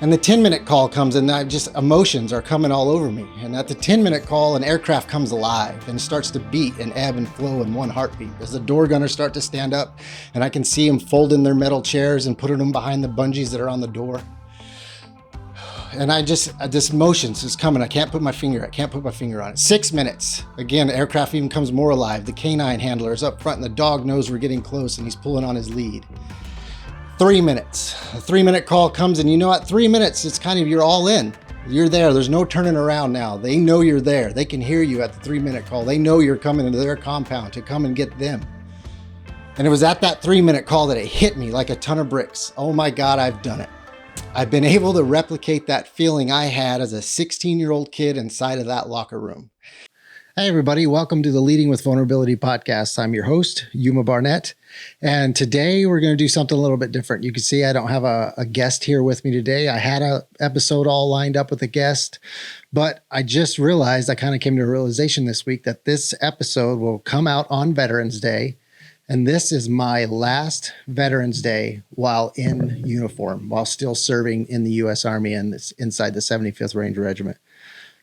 And the 10-minute call comes and emotions are coming all over me. And at the 10-minute call, an aircraft comes alive and starts to beat and ebb and flow in one heartbeat. As the door gunners start to stand up and I can see them folding their metal chairs and putting them behind the bungees that are on the door. And this emotions is coming. I can't put my finger on it. 6 minutes. Again, the aircraft even comes more alive. The canine handler is up front and the dog knows we're getting close and he's pulling on his lead. 3 minutes. A 3-minute call comes and at 3 minutes, it's kind of, you're all in. You're there. There's no turning around now. They know you're there. They can hear you at the 3-minute call. They know you're coming into their compound to come and get them. And it was at that 3-minute call that it hit me like a ton of bricks. Oh my God, I've done it. I've been able to replicate that feeling I had as a 16-year-old kid inside of that locker room. Hey everybody, welcome to the Leading with Vulnerability podcast. I'm your host, Yuma Barnett, and today we're going to do something a little bit different. You can see I don't have a guest here with me today. I had an episode all lined up with a guest, but I just realized, I kind of came to a realization this week that this episode will come out on Veterans Day, and this is my last Veterans Day while in uniform, while still serving in the U.S. Army and inside the 75th Ranger Regiment.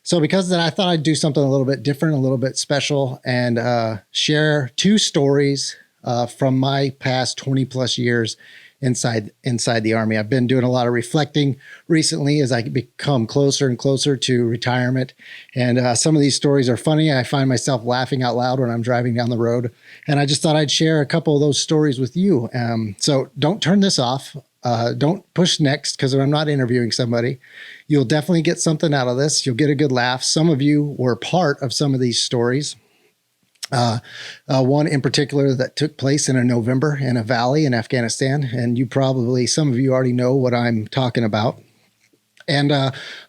So because of that, I thought I'd do something a little bit different, a little bit special, and share two stories from my past 20 plus years inside the Army. I've been doing a lot of reflecting recently as I become closer and closer to retirement. And some of these stories are funny. I find myself laughing out loud when I'm driving down the road. And I just thought I'd share a couple of those stories with you. So don't turn this off. Don't push next because I'm not interviewing somebody. You'll definitely get something out of this. You'll get a good laugh. Some of you were part of some of these stories. One in particular that took place in November in a valley in Afghanistan. And some of you already know what I'm talking about. And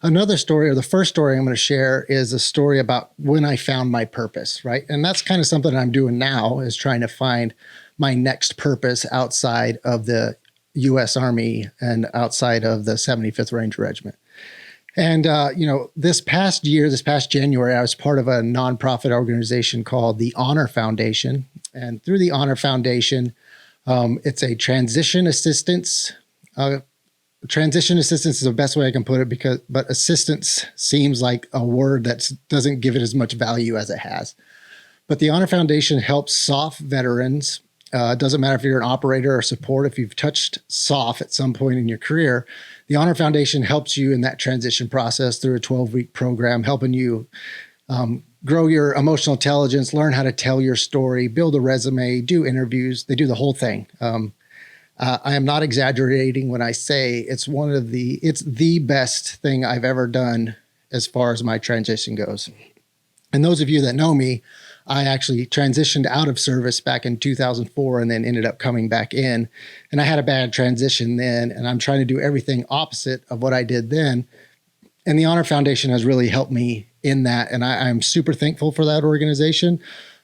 another story, or the first story I'm going to share, is a story about when I found my purpose, right? And that's kind of something I'm doing now, is trying to find my next purpose outside of the U.S. Army and outside of the 75th Ranger Regiment. And, this past January, I was part of a nonprofit organization called the Honor Foundation. And through the Honor Foundation, it's a transition assistance. Transition assistance is the best way I can put it, but assistance seems like a word that doesn't give it as much value as it has. But the Honor Foundation helps SOF veterans. It doesn't matter if you're an operator or support. If you've touched SOF at some point in your career, the Honor Foundation helps you in that transition process through a 12-week program, helping you grow your emotional intelligence, learn how to tell your story, build a resume, do interviews. They do the whole thing. I am not exaggerating when I say it's the best thing I've ever done as far as my transition goes. And those of you that know me, I actually transitioned out of service back in 2004 and then ended up coming back in. And I had a bad transition then, and I'm trying to do everything opposite of what I did then. And the Honor Foundation has really helped me in that. And I'm super thankful for that organization.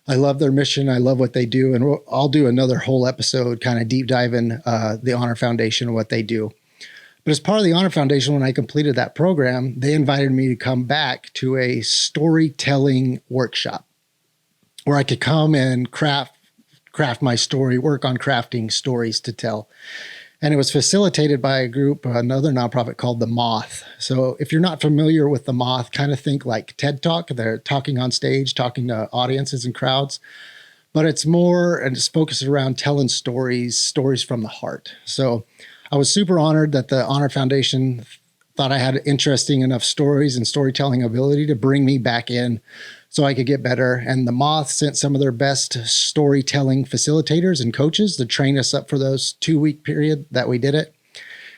I love their mission. I love what they do. And I'll do another whole episode kind of deep diving the Honor Foundation and what they do. But as part of the Honor Foundation, when I completed that program, they invited me to come back to a storytelling workshop where I could come and craft my story, work on crafting stories to tell. And it was facilitated by another nonprofit called the Moth. So if you're not familiar with the Moth, kind of think like TED Talk. They're talking on stage, talking to audiences and crowds. But it's more, and it's focused around telling stories from the heart. So I was super honored that the Honor Foundation thought I had interesting enough stories and storytelling ability to bring me back in so I could get better. And the Moth sent some of their best storytelling facilitators and coaches to train us up for those 2-week period that we did it.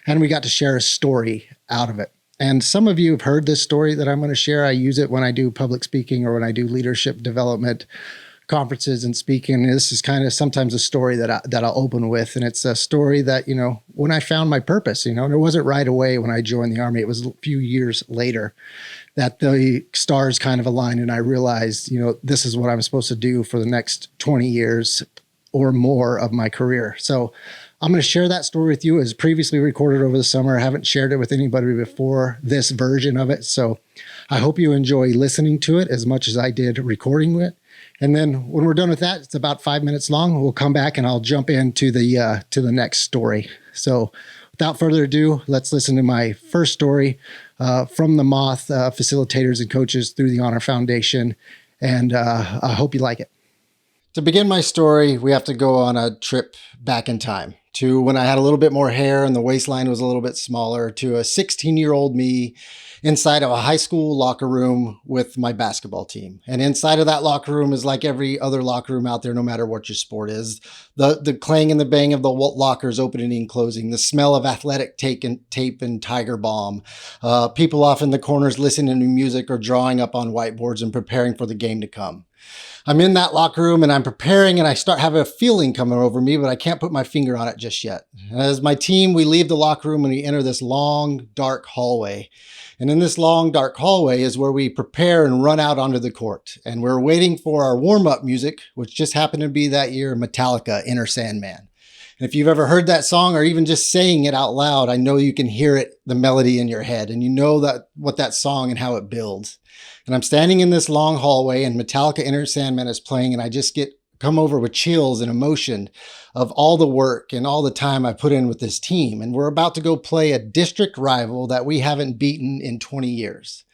And we got to share a story out of it. And some of you have heard this story that I'm going to share. I use it when I do public speaking or when I do leadership development conferences and speaking. And this is kind of sometimes a story that I'll open with. And it's a story that, when I found my purpose, and it wasn't right away when I joined the Army. It was a few years later that the stars kind of aligned and I realized, this is what I'm supposed to do for the next 20 years or more of my career. So I'm going to share that story with you. As previously recorded over the summer. I haven't shared it with anybody before this version of it. So I hope you enjoy listening to it as much as I did recording it. And then when we're done with that, it's about 5 minutes long. We'll come back and I'll jump into the next story. So Without further ado, let's listen to my first story from the Moth facilitators and coaches through the Honor Foundation. And I hope you like it. To begin my story, we have to go on a trip back in time to when I had a little bit more hair and the waistline was a little bit smaller, to a 16-year-old me inside of a high school locker room with my basketball team. And inside of that locker room is like every other locker room out there, no matter what your sport is. The clang and the bang of the lockers opening and closing, the smell of athletic tape and Tiger Balm, people off in the corners listening to music or drawing up on whiteboards and preparing for the game to come. I'm in that locker room and I'm preparing, and I start having a feeling coming over me, but I can't put my finger on it just yet. As my team, we leave the locker room and we enter this long, dark hallway. And in this long, dark hallway is where we prepare and run out onto the court. And we're waiting for our warm-up music, which just happened to be that year, Metallica, Inner Sandman. And if you've ever heard that song or even just saying it out loud, I know you can hear it, the melody in your head, and you know that what that song and how it builds. And I'm standing in this long hallway and Metallica Inner Sandman is playing, and I just come over with chills and emotion of all the work and all the time I put in with this team. And we're about to go play a district rival that we haven't beaten in 20 years.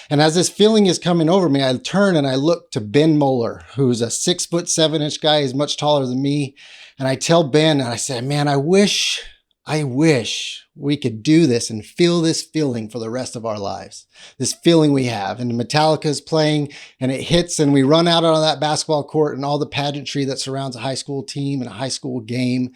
And as this feeling is coming over me, I turn and I look to Ben Moeller, who's a 6'7" guy. He's much taller than me. And I tell Ben, and I say, man, I wish we could do this and feel this feeling for the rest of our lives. This feeling we have. And Metallica's playing and it hits and we run out on that basketball court and all the pageantry that surrounds a high school team and a high school game.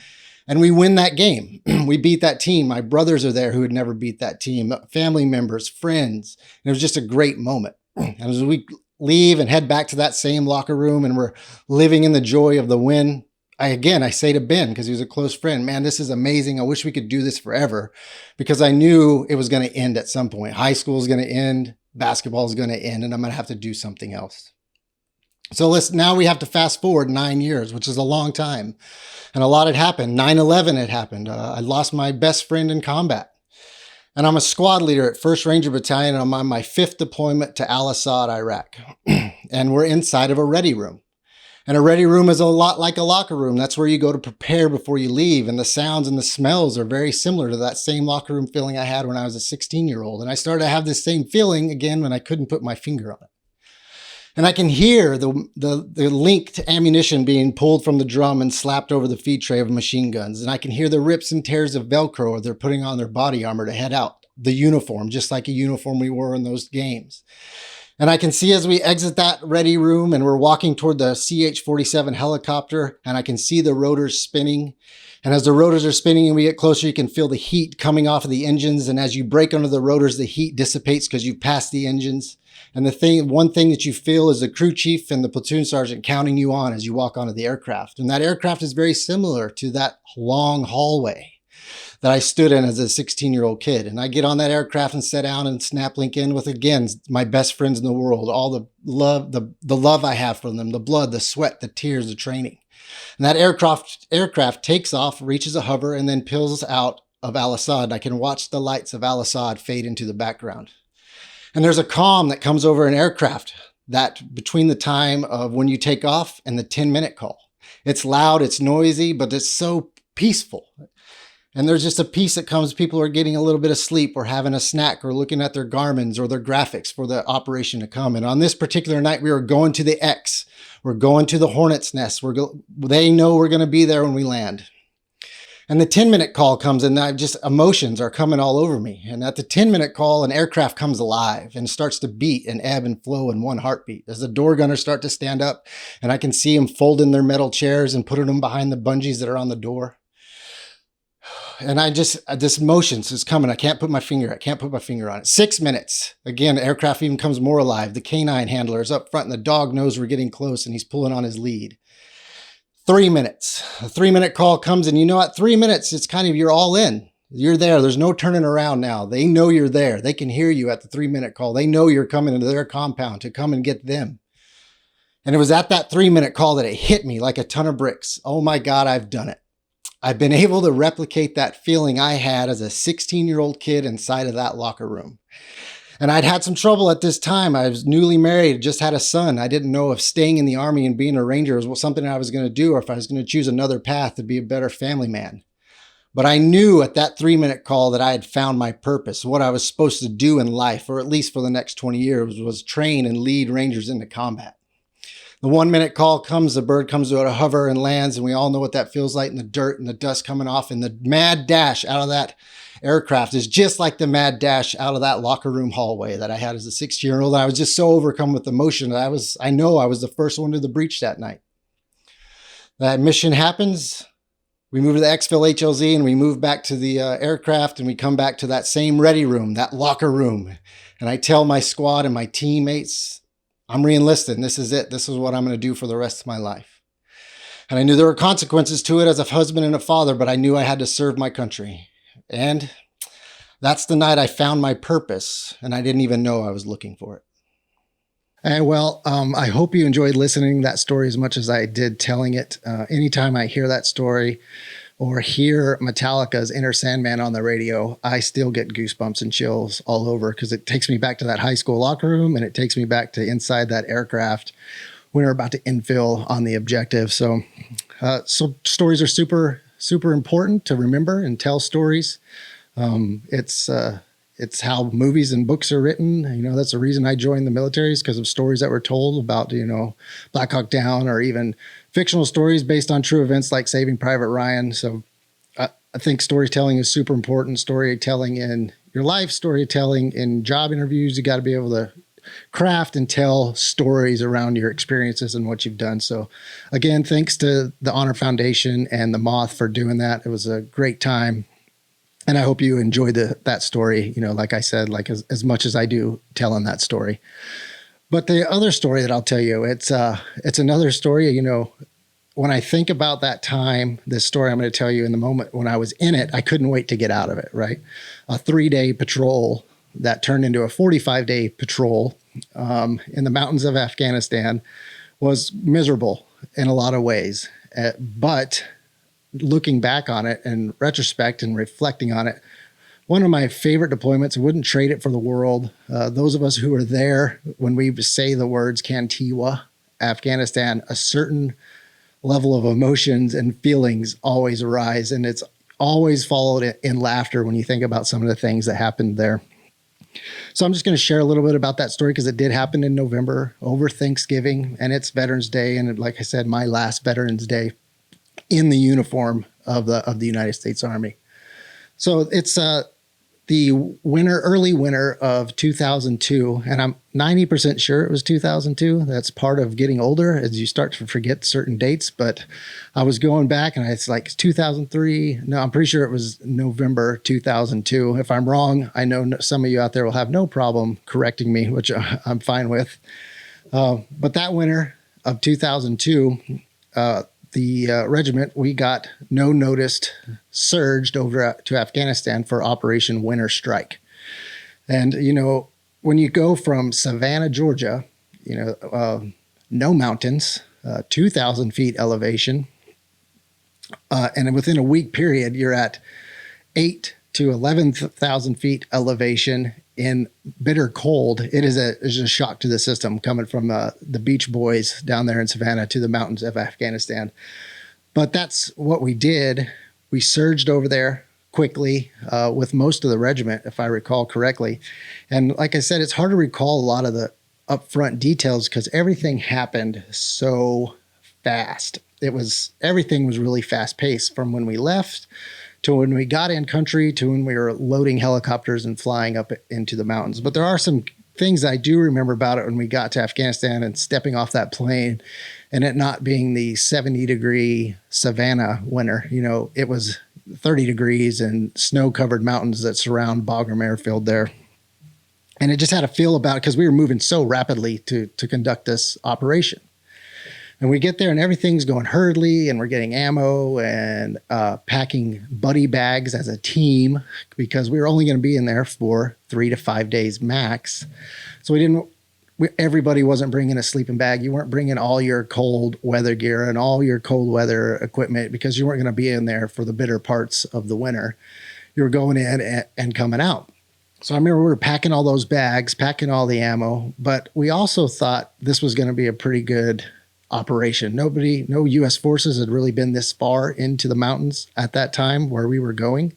And we win that game. We beat that team. My brothers are there who had never beat that team, family members, friends. And it was just a great moment. And as we leave and head back to that same locker room and we're living in the joy of the win, I say to Ben, because he was a close friend, man, this is amazing. I wish we could do this forever, because I knew it was going to end at some point. High school is going to end, basketball is going to end, and I'm going to have to do something else. So now we have to fast forward 9 years, which is a long time. And a lot had happened. 9/11 had happened. I lost my best friend in combat. And I'm a squad leader at 1st Ranger Battalion. And I'm on my 5th deployment to Al-Assad, Iraq. And we're inside of a ready room. And a ready room is a lot like a locker room. That's where you go to prepare before you leave. And the sounds and the smells are very similar to that same locker room feeling I had when I was a 16-year-old. And I started to have this same feeling again when I couldn't put my finger on it. And I can hear the linked ammunition being pulled from the drum and slapped over the feed tray of machine guns. And I can hear the rips and tears of Velcro they're putting on their body armor to head out. The uniform, just like a uniform we wore in those games. And I can see as we exit that ready room and we're walking toward the CH-47 helicopter, and I can see the rotors spinning. And as the rotors are spinning and we get closer, you can feel the heat coming off of the engines. And as you break under the rotors, the heat dissipates because you've passed the engines. And one thing that you feel is the crew chief and the platoon sergeant counting you on as you walk onto the aircraft. And that aircraft is very similar to that long hallway that I stood in as a 16-year-old kid. And I get on that aircraft and sit down and snap link in with, again, my best friends in the world, all the love I have for them, the blood, the sweat, the tears, the training. And that aircraft takes off, reaches a hover, and then peels out of Al-Assad. I can watch the lights of Al-Assad fade into the background. And there's a calm that comes over an aircraft that between the time of when you take off and the 10-minute call. It's loud, it's noisy, but it's so peaceful. And there's just a peace that comes. People are getting a little bit of sleep or having a snack or looking at their Garmins or their graphics for the operation to come. And on this particular night, we were going to the X. We're going to the Hornet's Nest. They know we're going to be there when we land. And the 10-minute call comes and emotions are coming all over me. And at the 10-minute call, an aircraft comes alive and starts to beat and ebb and flow in one heartbeat. As the door gunners start to stand up and I can see them folding their metal chairs and putting them behind the bungees that are on the door. And this emotions is coming. I can't put my finger on it. 6 minutes. Again, the aircraft even comes more alive. The canine handler is up front and the dog knows we're getting close and he's pulling on his lead. 3 minutes. A 3-minute call comes and at 3 minutes, it's kind of, you're all in. You're there. There's no turning around now. They know you're there. They can hear you at the 3-minute call. They know you're coming into their compound to come and get them. And it was at that 3-minute call that it hit me like a ton of bricks. Oh my God, I've done it. I've been able to replicate that feeling I had as a 16-year-old kid inside of that locker room. And I'd had some trouble at this time. I was newly married, just had a son. I didn't know if staying in the Army and being a Ranger was something I was going to do or if I was going to choose another path to be a better family man. But I knew at that 3-minute call that I had found my purpose. What I was supposed to do in life, or at least for the next 20 years, was train and lead Rangers into combat. The 1-minute call comes, the bird comes to a hover and lands, and we all know what that feels like, and the dirt and the dust coming off, and the mad dash out of that aircraft is just like the mad dash out of that locker room hallway that I had as a 16-year-old. I was just so overcome with emotion that I know I was the first one to the breach that night. That mission happens. We move to the exfil HLZ and we move back to the aircraft, and we come back to that same ready room, that locker room. And I tell my squad and my teammates, I'm re-enlisted. This is it. This is what I'm going to do for the rest of my life. And I knew there were consequences to it as a husband and a father, but I knew I had to serve my country. And that's the night I found my purpose, and I didn't even know I was looking for it. I hope you enjoyed listening to that story as much as I did telling it. Anytime I hear that story or hear Metallica's Enter Sandman on the radio, I still get goosebumps and chills all over, because it takes me back to that high school locker room, and it takes me back to inside that aircraft when we're about to infill on the objective. So stories are super, super important to remember and tell stories. It's how movies and books are written. You know, that's the reason I joined the military, is because of stories that were told about, Black Hawk Down, or even fictional stories based on true events like Saving Private Ryan. So I think storytelling is super important. Storytelling in your life, storytelling in job interviews. You got to be able to craft and tell stories around your experiences and what you've done. So again, thanks to the Honor Foundation and the Moth for doing that. It was a great time. And I hope you enjoyed that story, like I said, like as much as I do telling that story. But the other story that I'll tell you, it's another story. When I think about that time, this story I'm going to tell you, in the moment when I was in it, I couldn't wait to get out of it, right? A 3-day patrol that turned into a 45-day patrol in the mountains of Afghanistan was miserable in a lot of ways. But looking back on it in retrospect and reflecting on it, one of my favorite deployments, I wouldn't trade it for the world. Those of us who are there, when we say the words Kantiwa, Afghanistan, a certain level of emotions and feelings always arise. And it's always followed in laughter when you think about some of the things that happened there. So I'm just going to share a little bit about that story, because it did happen in November over Thanksgiving, and it's Veterans Day. And like I said, my last Veterans Day in the uniform of the United States Army. So it's the early winter of 2002, and I'm 90% sure it was 2002. That's part of getting older, as you start to forget certain dates. But I was going back, and it's like 2003. No, I'm pretty sure it was November 2002. If I'm wrong, I know some of you out there will have no problem correcting me, which I'm fine with. But that winter of 2002, the regiment, we got no noticed surged over to Afghanistan for Operation Winter Strike. And, when you go from Savannah, Georgia, no mountains, 2,000 feet elevation, and within a week period, you're at 8 to 11,000 feet elevation in bitter cold. It's a shock to the system coming from the beach boys down there in Savannah to the mountains of Afghanistan. But that's what we did. We surged over there quickly with most of the regiment, if I recall correctly. And like I said, it's hard to recall a lot of the upfront details because everything happened so fast. Everything was really fast paced from when we left to when we got in country to when we were loading helicopters and flying up into the mountains. But there are some things I do remember about it when we got to Afghanistan and stepping off that plane and it not being the 70-degree Savannah winter. It was 30 degrees and snow-covered mountains that surround Bagram Airfield there. And it just had a feel about it because we were moving so rapidly to conduct this operation. And we get there and everything's going hurriedly and we're getting ammo and packing buddy bags as a team because we were only going to be in there for 3 to 5 days max. So everybody wasn't bringing a sleeping bag. You weren't bringing all your cold weather gear and all your cold weather equipment because you weren't going to be in there for the bitter parts of the winter. You were going in and coming out. So I remember we were packing all those bags, packing all the ammo, but we also thought this was going to be a pretty good operation. No U.S. forces had really been this far into the mountains at that time where we were going.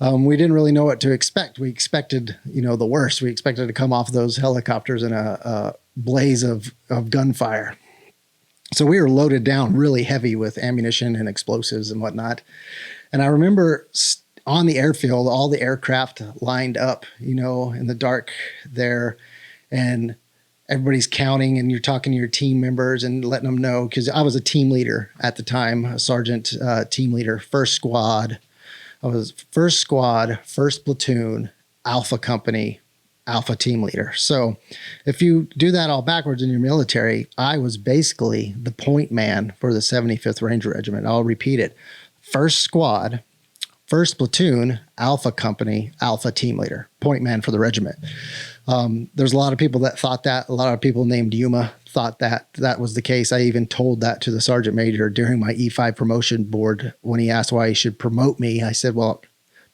We didn't really know what to expect. We expected, the worst. We expected to come off those helicopters in a blaze of gunfire. So we were loaded down really heavy with ammunition and explosives and whatnot. And I remember on the airfield, all the aircraft lined up, in the dark there, and everybody's counting, and you're talking to your team members and letting them know, because I was a team leader at the time, a sergeant team leader, first squad. I was first squad, first platoon, Alpha company, Alpha team leader. So if you do that all backwards in your military, I was basically the point man for the 75th Ranger Regiment. I'll repeat it. First squad, first platoon, Alpha company, Alpha team leader, point man for the regiment. There's a lot of people that thought that. A lot of people named Yuma thought that was the case. I even told that to the sergeant major during my E5 promotion board when he asked why he should promote me. I said, well,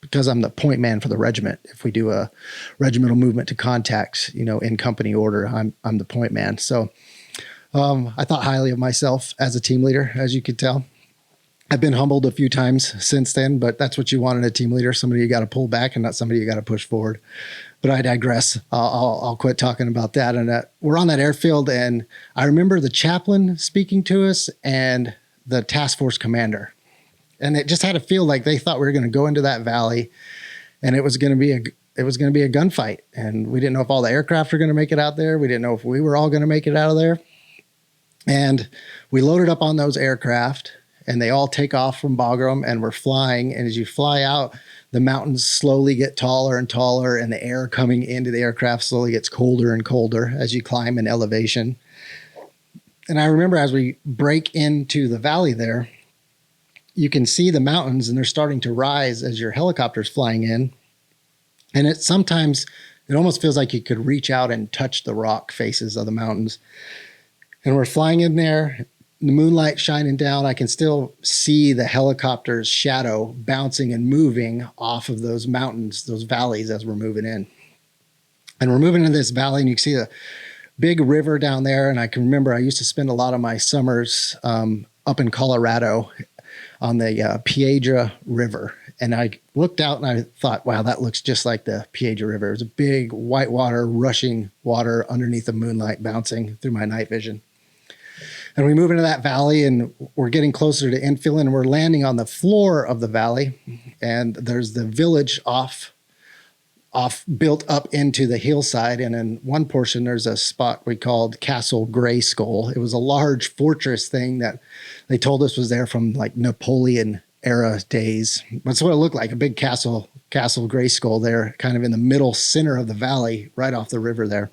because I'm the point man for the regiment. If we do a regimental movement to contacts, in company order, I'm the point man. So I thought highly of myself as a team leader, as you could tell. I've been humbled a few times since then, but that's what you want in a team leader, somebody you got to pull back and not somebody you got to push forward. But I digress. I'll quit talking about that. And we're on that airfield, and I remember the chaplain speaking to us and the task force commander. And it just had to feel like they thought we were going to go into that valley, and it was going to be a gunfight. And we didn't know if all the aircraft were going to make it out there. We didn't know if we were all going to make it out of there. And we loaded up on those aircraft, and they all take off from Bagram, and we're flying. And as you fly out, the mountains slowly get taller and taller, and the air coming into the aircraft slowly gets colder and colder as you climb in elevation. And I remember as we break into the valley there, you can see the mountains, and they're starting to rise as your helicopter's flying in. And sometimes it almost feels like you could reach out and touch the rock faces of the mountains. And we're flying in there, the moonlight shining down. I can still see the helicopter's shadow bouncing and moving off of those mountains, those valleys, as we're moving in. And we're moving into this valley, and you can see a big river down there. And I can remember I used to spend a lot of my summers up in Colorado on the Piedra River. And I looked out and I thought, wow, that looks just like the Piedra River. It was a big white water, rushing water underneath the moonlight bouncing through my night vision. And we move into that valley, and we're getting closer to infill, and we're landing on the floor of the valley. And there's the village off built up into the hillside. And in one portion, there's a spot we called Castle Gray Skull. It was a large fortress thing that they told us was there from like Napoleon era days. That's what it looked like, a big castle Gray Skull there, kind of in the middle center of the valley, right off the river there.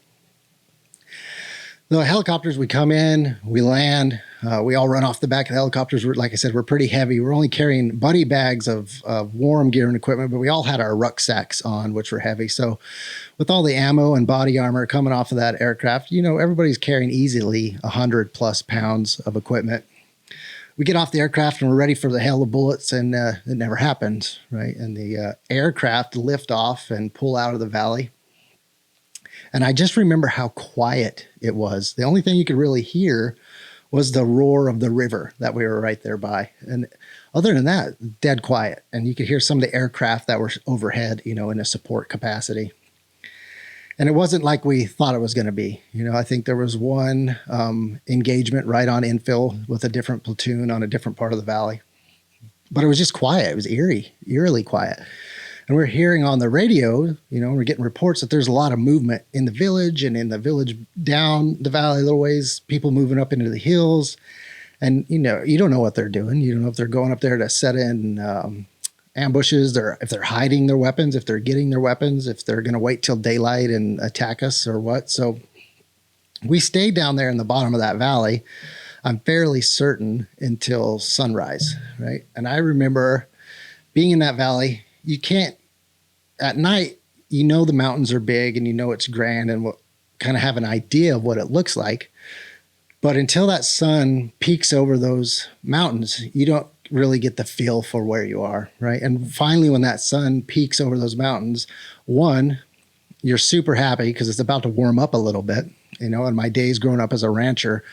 The helicopters, we come in, we land, we all run off the back of the helicopters. Like I said, we're pretty heavy. We're only carrying buddy bags of warm gear and equipment, but we all had our rucksacks on, which were heavy. So with all the ammo and body armor coming off of that aircraft, everybody's carrying easily 100 plus pounds of equipment. We get off the aircraft and we're ready for the hail of bullets, and it never happens, right? And the aircraft lift off and pull out of the valley. And I just remember how quiet it was. The only thing you could really hear was the roar of the river that we were right there by. And other than that, dead quiet. And you could hear some of the aircraft that were overhead, in a support capacity. And it wasn't like we thought it was going to be. I think there was one engagement right on infill with a different platoon on a different part of the valley. But it was just quiet. It was eerily quiet. And we're hearing on the radio, we're getting reports that there's a lot of movement in the village and in the village down the valley a little ways, people moving up into the hills. And, you don't know what they're doing. You don't know if they're going up there to set in ambushes, if they're hiding their weapons, if they're getting their weapons, if they're going to wait till daylight and attack us or what. So we stayed down there in the bottom of that valley, I'm fairly certain, until sunrise, right? And I remember being in that valley. You can't, at night, the mountains are big and it's grand and kind of have an idea of what it looks like. But until that sun peaks over those mountains, you don't really get the feel for where you are, right? And finally, when that sun peaks over those mountains, one, you're super happy because it's about to warm up a little bit, and my days growing up as a rancher,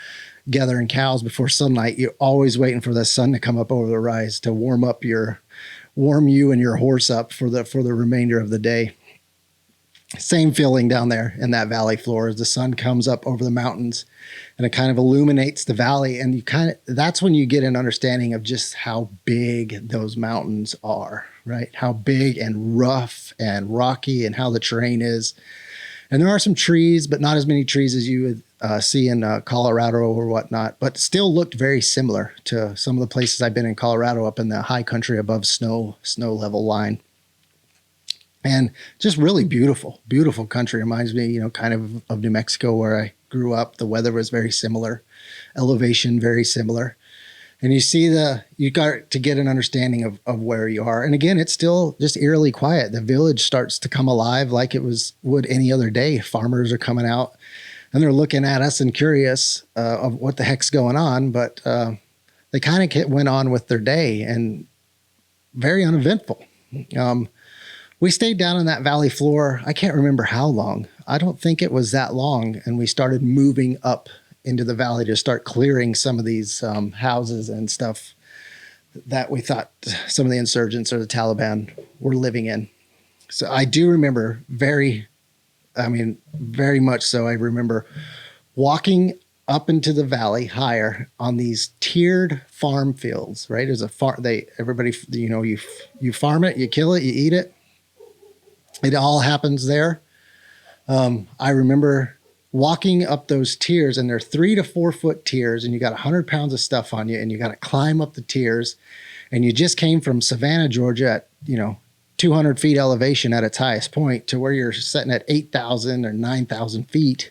gathering cows before sunlight, you're always waiting for the sun to come up over the rise to warm you and your horse up for the remainder of the day. Same feeling down there in that valley floor as the sun comes up over the mountains and it kind of illuminates the valley. And that's when you get an understanding of just how big those mountains are, right? How big and rough and rocky and how the terrain is. And there are some trees, but not as many trees as you would see in Colorado or whatnot, but still looked very similar to some of the places I've been in Colorado up in the high country above snow level line. And just really beautiful, beautiful country. Reminds me, kind of New Mexico where I grew up. The weather was very similar, elevation very similar. And you got to get an understanding of where you are. And again, it's still just eerily quiet. The village starts to come alive like it would any other day. Farmers are coming out and they're looking at us and curious of what the heck's going on. But they kind of went on with their day and very uneventful. We stayed down on that valley floor. I can't remember how long. I don't think it was that long. And we started moving up into the valley to start clearing some of these houses and stuff that we thought some of the insurgents or the Taliban were living in. So I do remember very much so. I remember walking up into the valley higher on these tiered farm fields, right? There's everybody, you farm it, you kill it, you eat it. It all happens there. I remember walking up those tiers, and they're 3 to 4 foot tiers, and you got 100 pounds of stuff on you, and you got to climb up the tiers. And you just came from Savannah, Georgia at, 200 feet elevation at its highest point to where you're sitting at 8,000 or 9,000 feet,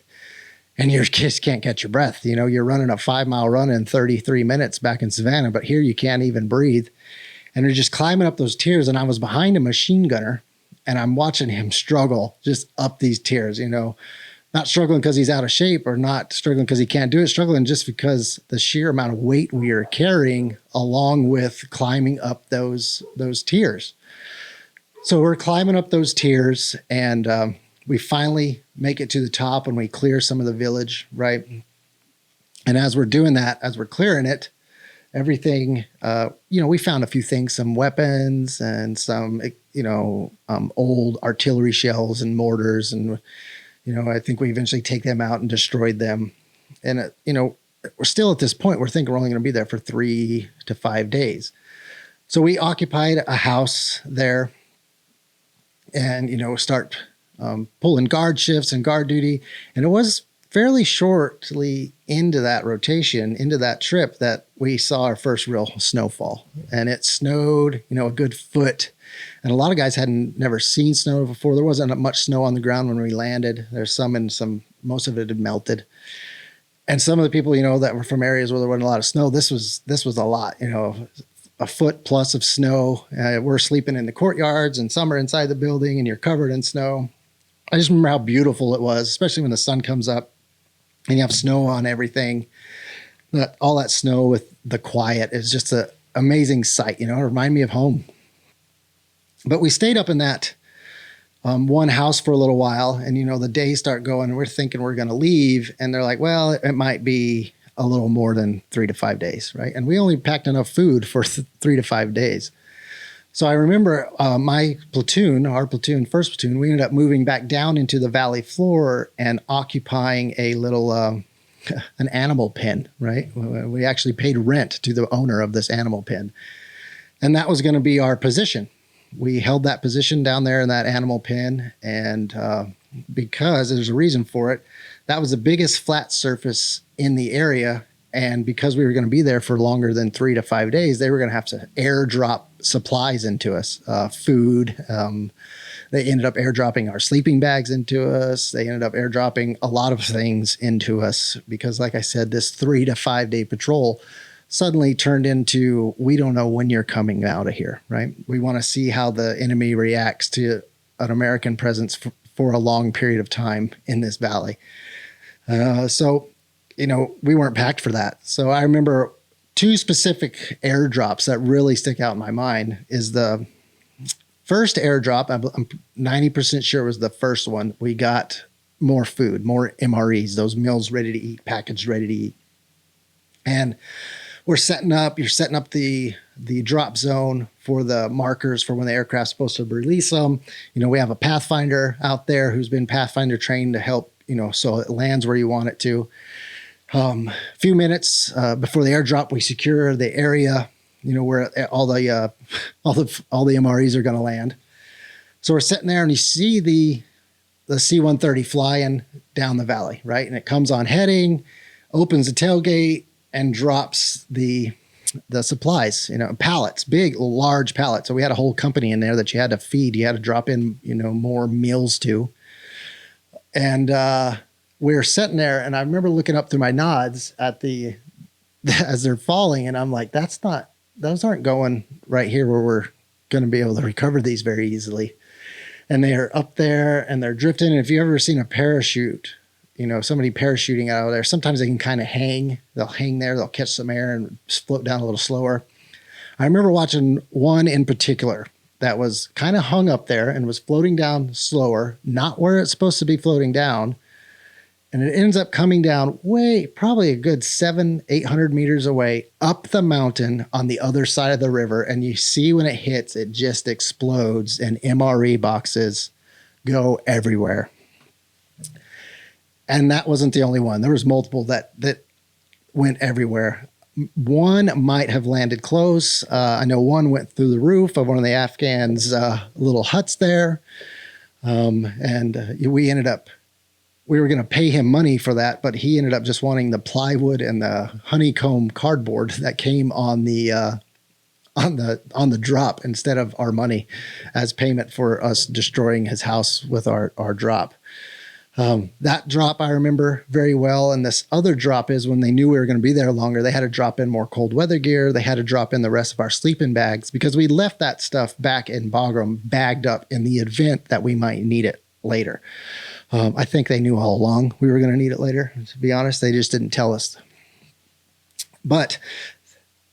and you just can't catch your breath. You're running a 5-mile run in 33 minutes back in Savannah, but here you can't even breathe. And you're just climbing up those tiers, and I was behind a machine gunner, and I'm watching him struggle just up these tiers, not struggling because he's out of shape or not struggling because he can't do it, struggling just because the sheer amount of weight we are carrying along with climbing up those tiers. So we're climbing up those tiers and we finally make it to the top and we clear some of the village, right? And as we're doing that, as we're clearing it, everything, we found a few things, some weapons and some, old artillery shells and mortars. And, I think we eventually take them out and destroyed them. And, we're still at this point, we're thinking we're only going to be there for 3 to 5 days. So we occupied a house there and, start pulling guard shifts and guard duty. And it was fairly shortly into that rotation, into that trip, that we saw our first real snowfall. And it snowed, a good foot. And a lot of guys hadn't never seen snow before. There wasn't much snow on the ground when we landed. There's most of it had melted. And some of the people, that were from areas where there wasn't a lot of snow, this was a lot, a foot plus of snow. We're sleeping in the courtyards and some are inside the building and you're covered in snow. I just remember how beautiful it was, especially when the sun comes up and you have snow on everything. All that snow with the quiet is just an amazing sight, it reminded me of home. But we stayed up in that one house for a little while and, the days start going and we're thinking we're going to leave. And they're like, well, it might be a little more than 3 to 5 days, right? And we only packed enough food for 3 to 5 days. So I remember our platoon, first platoon, we ended up moving back down into the valley floor and occupying a little, an animal pen, right? We actually paid rent to the owner of this animal pen. And that was going to be our position. We held that position down there in that animal pen. And because there's a reason for it, that was the biggest flat surface in the area. And because we were going to be there for longer than 3 to 5 days, they were going to have to airdrop supplies into us, food. They ended up airdropping our sleeping bags into us. They ended up airdropping a lot of things into us because, like I said, this 3 to 5 day patrol suddenly turned into, we don't know when you're coming out of here, right? We want to see how the enemy reacts to an American presence for a long period of time in this valley. So we weren't packed for that. So I remember 2 specific airdrops that really stick out in my mind is the first airdrop. I'm 90% sure it was the first one. We got more food, more MREs, those meals ready to eat, packaged ready to eat. And you're setting up the drop zone for the markers for when the aircraft's supposed to release them. We have a Pathfinder out there who's been Pathfinder trained to help, so it lands where you want it to. A few minutes before the airdrop, we secure the area, where all the MREs are going to land. So we're sitting there and you see the C-130 flying down the valley, right? And it comes on heading, opens the tailgate, and drops the supplies, pallets, big, large pallets. So we had a whole company in there that you had to feed. You had to drop in, more meals to. And we were sitting there, and I remember looking up through my nods as they're falling, and I'm like, those aren't going right here where we're going to be able to recover these very easily. And they're up there and they're drifting. And if you've ever seen a parachute, somebody parachuting out of there, sometimes they can kind of hang. They'll hang there, they'll catch some air and float down a little slower. I remember watching one in particular that was kind of hung up there and was floating down slower, not where it's supposed to be floating down. And it ends up coming down probably a good 700-800 meters away up the mountain on the other side of the river. And you see when it hits, it just explodes and MRE boxes go everywhere. And that wasn't the only one. There was multiple that went everywhere. One might have landed close. I know one went through the roof of one of the Afghans' little huts there. We were going to pay him money for that, but he ended up just wanting the plywood and the honeycomb cardboard that came on the drop instead of our money as payment for us destroying his house with our drop. That drop I remember very well. And this other drop is when they knew we were going to be there longer, they had to drop in more cold weather gear. They had to drop in the rest of our sleeping bags because we left that stuff back in Bagram bagged up in the event that we might need it later. I think they knew all along we were going to need it later. To be honest, they just didn't tell us. But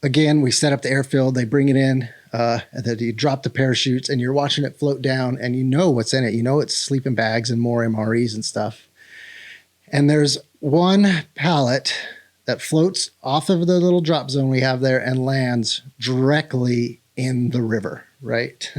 again, we set up the airfield. They bring it in. And then you drop the parachutes, and you're watching it float down, and you know what's in it. It's sleeping bags and more MREs and stuff. And there's one pallet that floats off of the little drop zone we have there and lands directly in the river, right?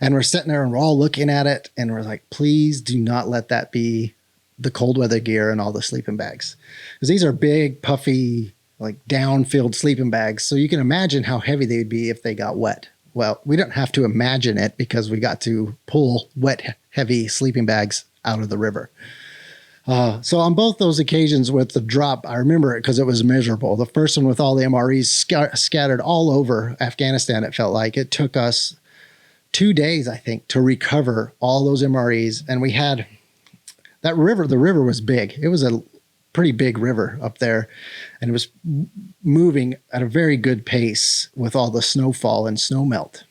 And we're sitting there and we're all looking at it and we're like, please do not let that be the cold weather gear and all the sleeping bags. Because these are big, puffy, like down-filled sleeping bags. So you can imagine how heavy they would be if they got wet. Well, we don't have to imagine it because we got to pull wet, heavy sleeping bags out of the river. So on both those occasions with the drop, I remember it because it was miserable. The first one with all the MREs scattered all over Afghanistan, it felt like. It took us 2 days, I think, to recover all those MREs. And we had that river. The river was big. It was a pretty big river up there. And it was moving at a very good pace with all the snowfall and snow melt.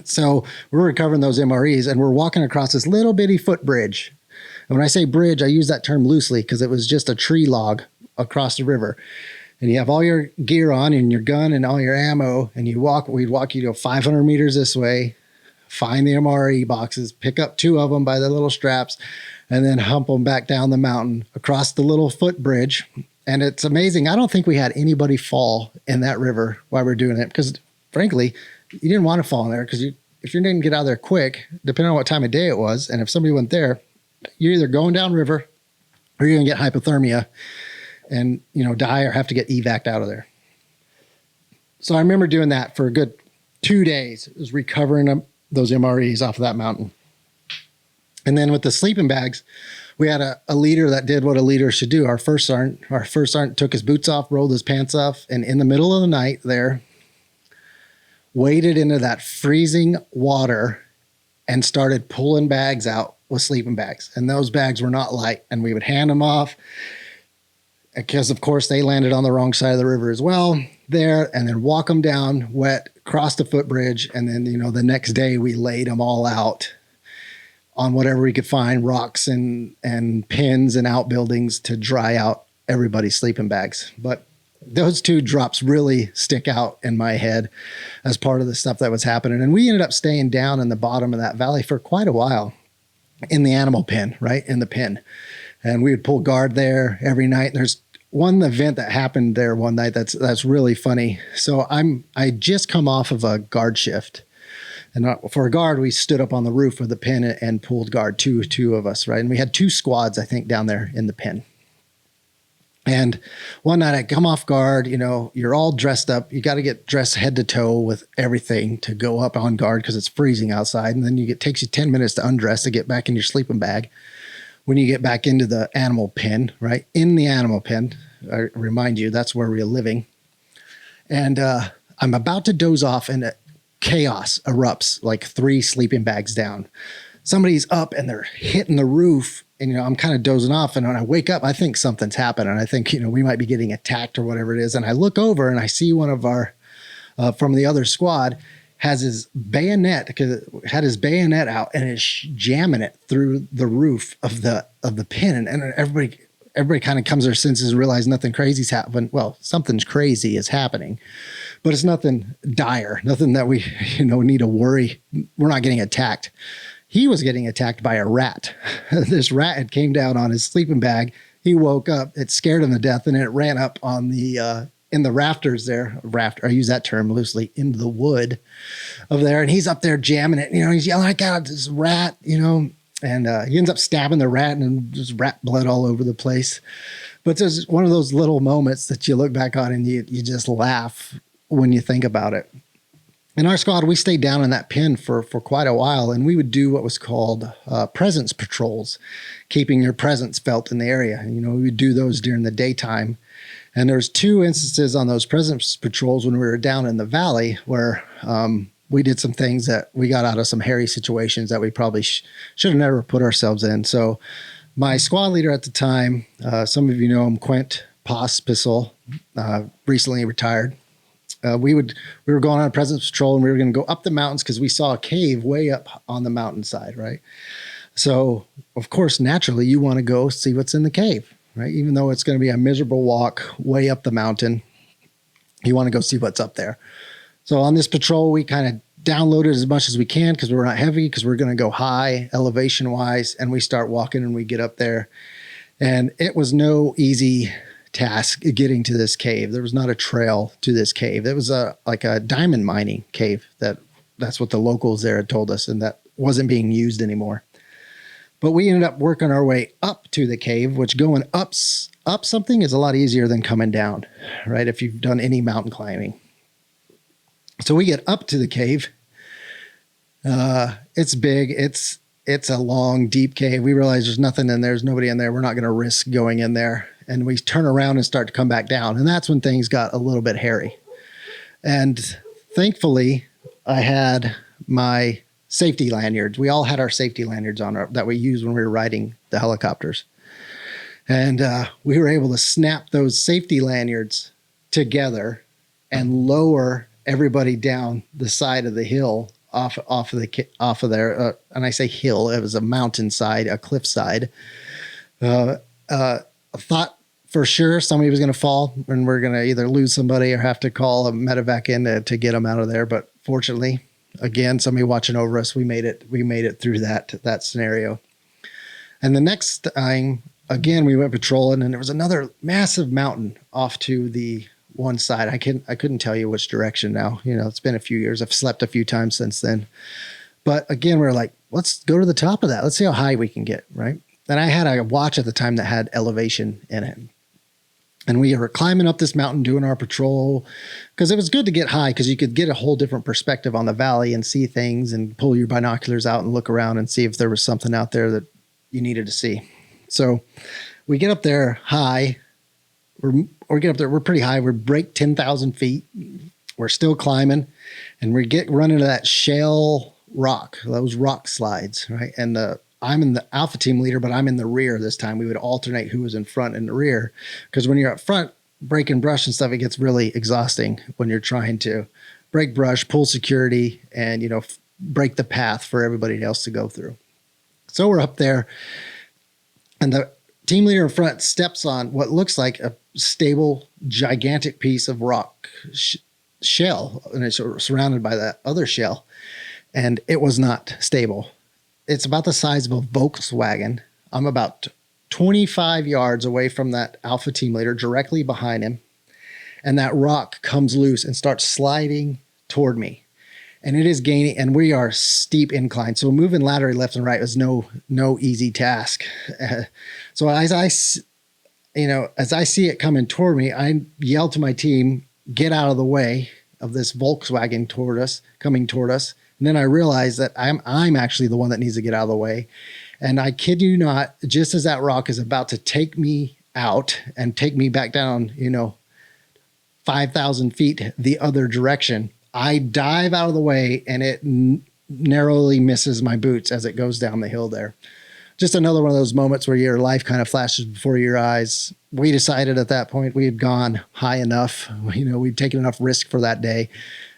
So we're recovering those MREs and we're walking across this little bitty footbridge. And when I say bridge, I use that term loosely because it was just a tree log across the river. And you have all your gear on and your gun and all your ammo. And we'd walk 500 meters this way, find the MRE boxes, pick up 2 of them by the little straps, and then hump them back down the mountain across the little footbridge. And it's amazing. I don't think we had anybody fall in that river while we were doing it because, frankly, you didn't want to fall in there because if you didn't get out of there quick, depending on what time of day it was, and if somebody went there, you're either going down river or you're going to get hypothermia and, die or have to get evac'd out of there. So I remember doing that for a good 2 days. It was recovering those MREs off of that mountain. And then with the sleeping bags, we had a leader that did what a leader should do. Our first sergeant took his boots off, rolled his pants off, and in the middle of the night there, waded into that freezing water and started pulling bags out with sleeping bags. And those bags were not light. And we would hand them off because, of course, they landed on the wrong side of the river as well there, and then walk them down wet, cross the footbridge. And then, the next day we laid them all out on whatever we could find, rocks and pins and outbuildings to dry out everybody's sleeping bags. But those 2 drops really stick out in my head as part of the stuff that was happening. And we ended up staying down in the bottom of that valley for quite a while in the animal pen, right in the pen. And we would pull guard there every night. And there's one event that happened there one night that's really funny. So I just come off of a guard shift. And for a guard, we stood up on the roof of the pen and pulled guard, two of us, right? And we had 2 squads, I think, down there in the pen. And one night I come off guard, you're all dressed up. You got to get dressed head to toe with everything to go up on guard because it's freezing outside. And then it takes you 10 minutes to undress to get back in your sleeping bag. When you get back into the animal pen, right? In the animal pen, I remind you, that's where we're living. And I'm about to doze off and chaos erupts like 3 sleeping bags down. Somebody's up and they're hitting the roof. And, I'm kind of dozing off. And when I wake up, I think something's happened. And I think, we might be getting attacked or whatever it is. And I look over and I see one of our, from the other squad, had his bayonet out and is jamming it through the roof of the pen. And everybody kind of comes to their senses and realize nothing crazy's happened. Well, something's crazy is happening, but it's nothing dire, nothing that we, need to worry. We're not getting attacked. He was getting attacked by a rat. This rat had came down on his sleeping bag. He woke up. It scared him to death, and it ran up on the in the rafters there. I use that term loosely, into the wood of there, and he's up there jamming it. He's yelling, "I got this rat!" And he ends up stabbing the rat, and just rat blood all over the place. But there's one of those little moments that you look back on and you just laugh when you think about it. In our squad, we stayed down in that pen for quite a while, and we would do what was called presence patrols, keeping your presence felt in the area. We would do those during the daytime. And there's 2 instances on those presence patrols when we were down in the valley where we did some things that we got out of some hairy situations that we probably should have never put ourselves in. So my squad leader at the time, some of you know him, Quint Pospisil, recently retired. We were going on a presence patrol and we were going to go up the mountains because we saw a cave way up on the mountainside, right? So, of course, naturally, you want to go see what's in the cave, right? Even though it's going to be a miserable walk way up the mountain, you want to go see what's up there. So on this patrol, we kind of downloaded as much as we can because we're not heavy, because we're going to go high elevation-wise, and we start walking and we get up there. And it was no easy task getting to this cave. There was not a trail to this cave. It was like a diamond mining cave. That's what the locals there had told us, and that wasn't being used anymore. But we ended up working our way up to the cave, which going up something is a lot easier than coming down, right? If you've done any mountain climbing. So we get up to the cave. It's big. It's a long, deep cave. We realize there's nothing in there. There's nobody in there. We're not going to risk going in there. And we turn around and start to come back down. And that's when things got a little bit hairy. And thankfully, I had my safety lanyards. We all had our safety lanyards on that we used when we were riding the helicopters. And we were able to snap those safety lanyards together and lower everybody down the side of the hill off of there. And I say hill, it was a mountainside, a cliffside. I thought for sure somebody was going to fall and we're going to either lose somebody or have to call a medevac in to get them out of there. But fortunately, again, somebody watching over us, we made it through that scenario. And the next time, again, we went patrolling and there was another massive mountain off to the one side. I couldn't tell you which direction now. It's been a few years. I've slept a few times since then. But again, we're like, let's go to the top of that. Let's see how high we can get, right? And I had a watch at the time that had elevation in it. And we were climbing up this mountain doing our patrol because it was good to get high because you could get a whole different perspective on the valley and see things and pull your binoculars out and look around and see if there was something out there that you needed to see. So we get up there high. We get up there. We're pretty high. We break 10,000 feet. We're still climbing and we run into that shale rock, those rock slides, right? And I'm in the alpha team leader, but I'm in the rear this time. We would alternate who was in front and the rear. Because when you're up front breaking brush and stuff, it gets really exhausting when you're trying to break brush, pull security, and, break the path for everybody else to go through. So we're up there and the team leader in front steps on what looks like a stable, gigantic piece of rock shell. And it's surrounded by that other shell. And it was not stable. It's about the size of a Volkswagen. I'm about 25 yards away from that alpha team leader, directly behind him. And that rock comes loose and starts sliding toward me. And it is gaining, and we are steep incline. So moving laterally left and right was no easy task. So as I see it coming toward me, I yell to my team, get out of the way of this Volkswagen coming toward us. And then I realize that I'm actually the one that needs to get out of the way. And I kid you not, just as that rock is about to take me out and take me back down, 5,000 feet the other direction, I dive out of the way and it narrowly misses my boots as it goes down the hill there. Just another one of those moments where your life kind of flashes before your eyes. We decided at that point we had gone high enough. We'd taken enough risk for that day,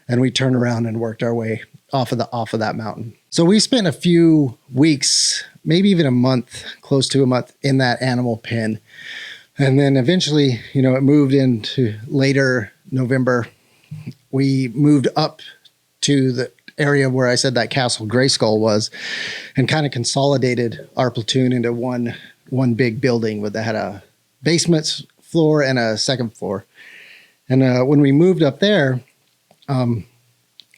and we turned around and worked our way off of that mountain. So we spent a few weeks, maybe even a month, close to a month, in that animal pen. And then eventually, it moved into later November. We moved up to the area where I said that Castle Grayskull was, and kind of consolidated our platoon into one big building that had a basement floor and a second floor. And when we moved up there,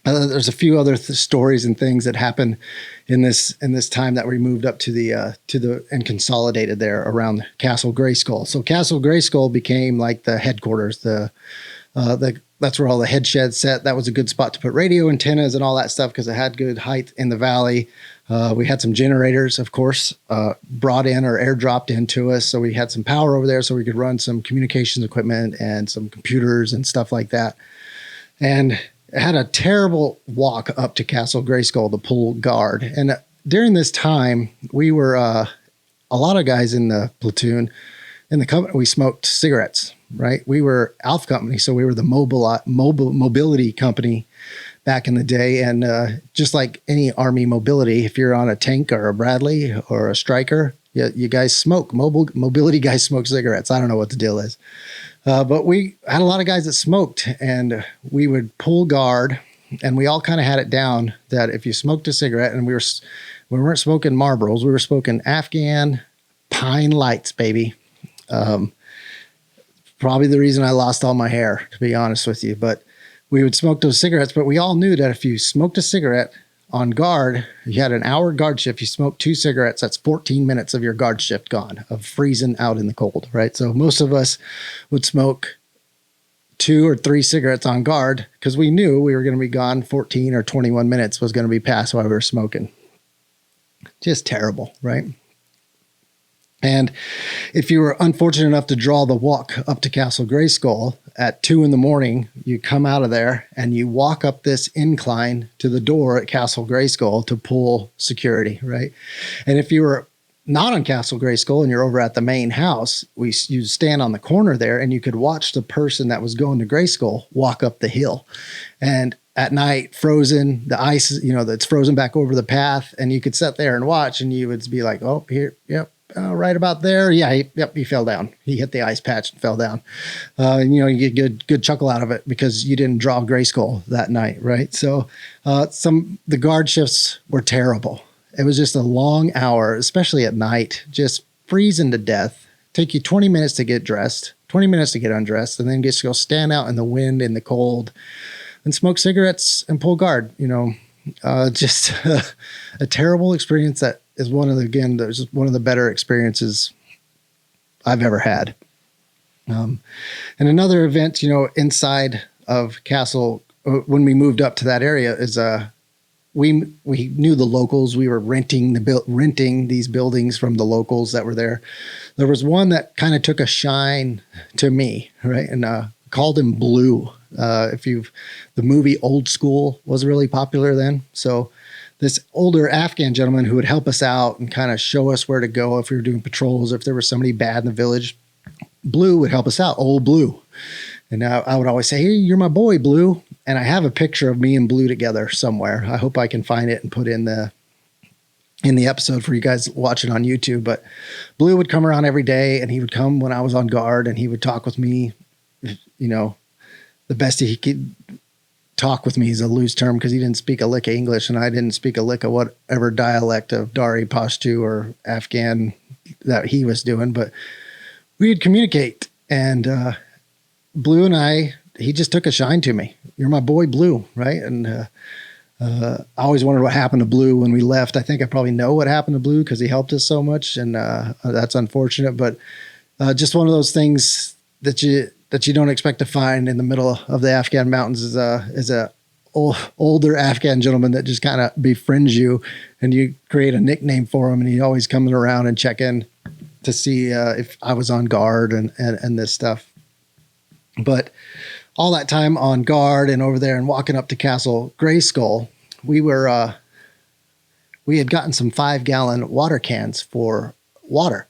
there's a few other stories and things that happened in this time that we moved up to the and consolidated there around Castle Grayskull. So Castle Grayskull became like the headquarters, that's where all the head sheds set. That was a good spot to put radio antennas and all that stuff because it had good height in the valley. We had some generators, of course, brought in or airdropped into us. So we had some power over there so we could run some communications equipment and some computers and stuff like that. And it had a terrible walk up to Castle Grayskull to pull guard. And during this time, we were a lot of guys in the platoon, in the company, we smoked cigarettes, right? We were Alpha Company, so we were the mobility company back in the day. And just like any Army mobility, if you're on a tank or a Bradley or a Stryker, you guys smoke. Mobility guys smoke cigarettes. I don't know what the deal is. But we had a lot of guys that smoked, and we would pull guard, and we all kind of had it down that if you smoked a cigarette, and we weren't smoking Marlboros, we were smoking Afghan Pine Lights, baby. Probably the reason I lost all my hair, to be honest with you. But we would smoke those cigarettes, but we all knew that if you smoked a cigarette on guard, you had an hour guard shift. You smoked 2 cigarettes, that's 14 minutes of your guard shift gone, of freezing out in the cold, right? So most of us would smoke 2 or 3 cigarettes on guard because we knew we were going to be gone 14 or 21 minutes was going to be past while we were smoking. Just terrible, right? And if you were unfortunate enough to draw the walk up to Castle Grayskull at 2 a.m, you come out of there and you walk up this incline to the door at Castle Grayskull to pull security, right? And if you were not on Castle Grayskull and you're over at the main house, you stand on the corner there and you could watch the person that was going to Grayskull walk up the hill. And at night, frozen, the ice, that's frozen back over the path, and you could sit there and watch, and you would be like, oh, here, yep. Right about there. Yeah. He fell down. He hit the ice patch and fell down. You get good chuckle out of it because you didn't draw Grayskull that night. Right. So, the guard shifts were terrible. It was just a long hour, especially at night, just freezing to death. Take you 20 minutes to get dressed, 20 minutes to get undressed, and then just go stand out in the wind, in the cold, and smoke cigarettes and pull guard. Just a terrible experience that is one of the better experiences I've ever had. And another event, inside of Castle, when we moved up to that area, is we knew the locals. We were renting these buildings from the locals that were there. There was one that kind of took a shine to me, right? And called him Blue. The movie Old School was really popular then. So this older Afghan gentleman who would help us out and kind of show us where to go if we were doing patrols, if there was somebody bad in the village, Blue would help us out, old Blue. And I would always say, hey, you're my boy, Blue. And I have a picture of me and Blue together somewhere. I hope I can find it and put in the episode for you guys watching on YouTube. But Blue would come around every day, and he would come when I was on guard, and he would talk with me, the best he could talk with me is a loose term because he didn't speak a lick of English and I didn't speak a lick of whatever dialect of Dari, Pashto, or Afghan that he was doing, but we'd communicate. And Blue and he just took a shine to me. You're my boy, Blue, right? And I always wondered what happened to Blue when we left. I think I probably know what happened to Blue because he helped us so much, and that's unfortunate. But just one of those things that you don't expect to find in the middle of the Afghan mountains is a older Afghan gentleman that just kind of befriends you, and you create a nickname for him, and he always coming around and check in to see if I was on guard and this stuff. But all that time on guard and over there and walking up to Castle Grayskull, we had gotten some 5-gallon water cans for water.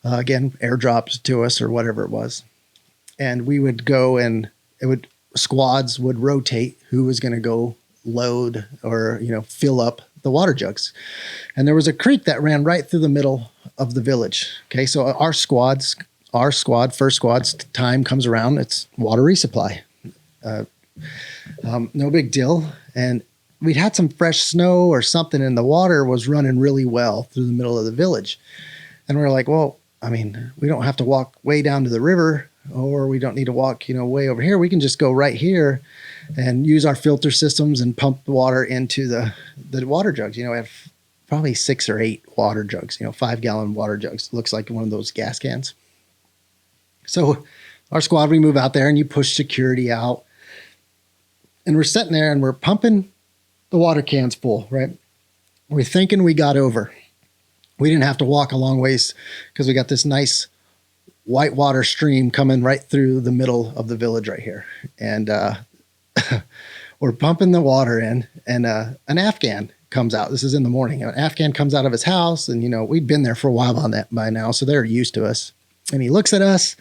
Again, airdrops to us or whatever it was. And we would go and squads would rotate who was going to go load or, fill up the water jugs. And there was a creek that ran right through the middle of the village. Okay. So first squad's time comes around. It's water resupply. No big deal. And we'd had some fresh snow or something, and the water was running really well through the middle of the village. And we're like, well, we don't have to walk way down to the river, or we don't need to walk, way over here. We can just go right here and use our filter systems and pump the water into the water jugs. We have probably 6 or 8 water jugs, 5-gallon water jugs. Looks like one of those gas cans. So our squad, we move out there and you push security out, and we're sitting there and we're pumping the water cans full, right? We're thinking we got over. We didn't have to walk a long ways because we got this nice white water stream coming right through the middle of the village right here. And we're pumping the water in, and an Afghan comes out. This is in the morning. An Afghan comes out of his house, and we'd been there for a while on that by now, so they're used to us. And he looks at us,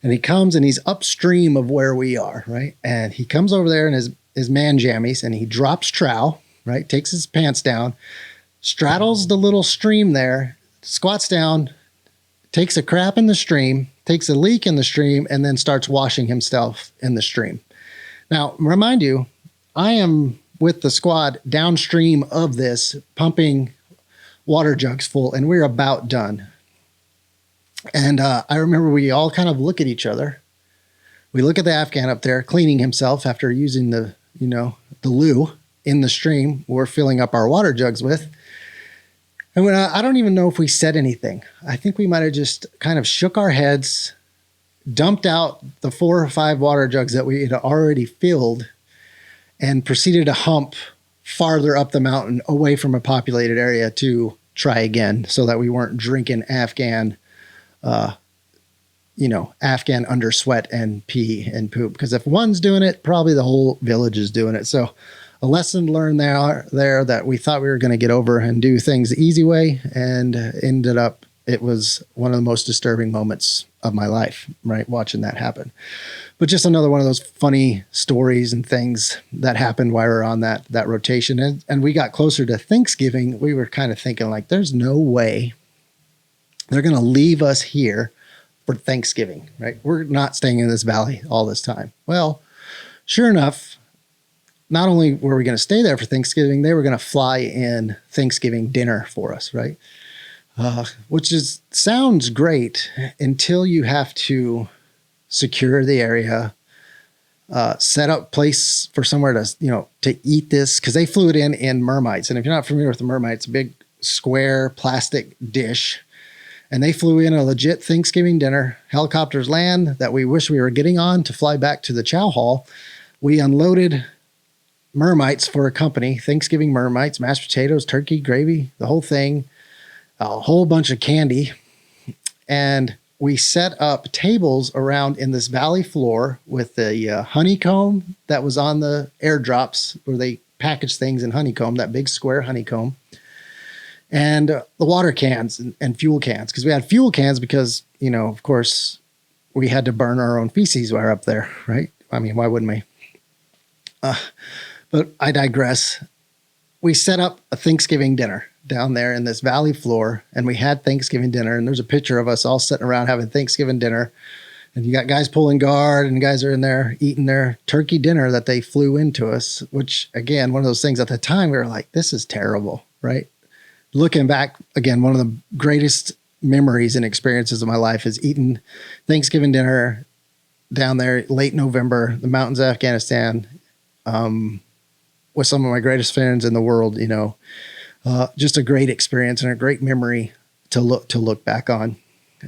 and he comes, and he's upstream of where we are, right? And he comes over there in his man jammies, and he drops trowel, right? Takes his pants down, straddles the little stream there, squats down, takes a crap in the stream, takes a leak in the stream, and then starts washing himself in the stream. Now, remind you, I am with the squad downstream of this, pumping water jugs full, and we're about done. And I remember we all kind of look at each other. We look at the Afghan up there cleaning himself after using the loo in the stream we're filling up our water jugs with. And I don't even know if we said anything. I think we might have just kind of shook our heads, dumped out the 4 or 5 water jugs that we had already filled, and proceeded to hump farther up the mountain away from a populated area to try again, so that we weren't drinking Afghan under sweat and pee and poop. Because if one's doing it, probably the whole village is doing it. So a lesson learned there that we thought we were going to get over and do things the easy way, and ended up, it was one of the most disturbing moments of my life, right? Watching that happen. But just another one of those funny stories and things that happened while we were on that rotation. And we got closer to Thanksgiving. We were kind of thinking like, there's no way they're going to leave us here for Thanksgiving, right? We're not staying in this valley all this time. Well, sure enough, not only were we going to stay there for Thanksgiving, they were going to fly in Thanksgiving dinner for us, right? Which sounds great until you have to secure the area, set up place for somewhere to eat this, because they flew it in mermites. And if you're not familiar with the mermite, it's a big square plastic dish. And they flew in a legit Thanksgiving dinner. Helicopters land that we wish we were getting on to fly back to the chow hall. We unloaded mermites for a company, Thanksgiving mermites, mashed potatoes, turkey, gravy, the whole thing, a whole bunch of candy. And we set up tables around in this valley floor with the honeycomb that was on the airdrops, where they package things in honeycomb, that big square honeycomb. And the water cans and fuel cans, because we had fuel cans because, of course, we had to burn our own feces while we were up there, right? Why wouldn't we? But I digress. We set up a Thanksgiving dinner down there in this valley floor, and we had Thanksgiving dinner, and there's a picture of us all sitting around having Thanksgiving dinner. And you got guys pulling guard, and guys are in there eating their turkey dinner that they flew into us, which, again, one of those things at the time we were like, this is terrible, right? Looking back, again, one of the greatest memories and experiences of my life is eating Thanksgiving dinner down there late November, the mountains of Afghanistan, with some of my greatest friends in the world. Just a great experience and a great memory to look back on.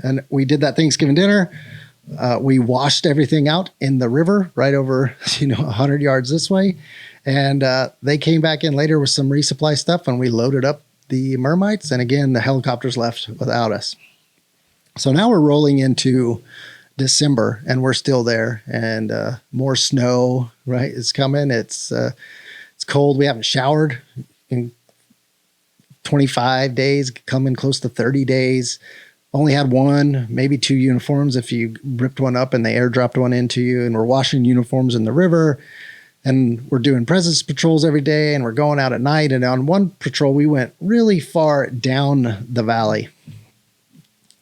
And we did that Thanksgiving dinner. We washed everything out in the river right over, 100 yards this way. And they came back in later with some resupply stuff, and we loaded up the Mermites. And again, the helicopters left without us. So now we're rolling into December, and we're still there, and more snow, right? It's coming. It's cold. We haven't showered in 25 days, coming close to 30 days. Only had one, maybe two uniforms if you ripped one up and they airdropped one into you. And we're washing uniforms in the river, and we're doing presence patrols every day, and we're going out at night. And on one patrol, we went really far down the valley.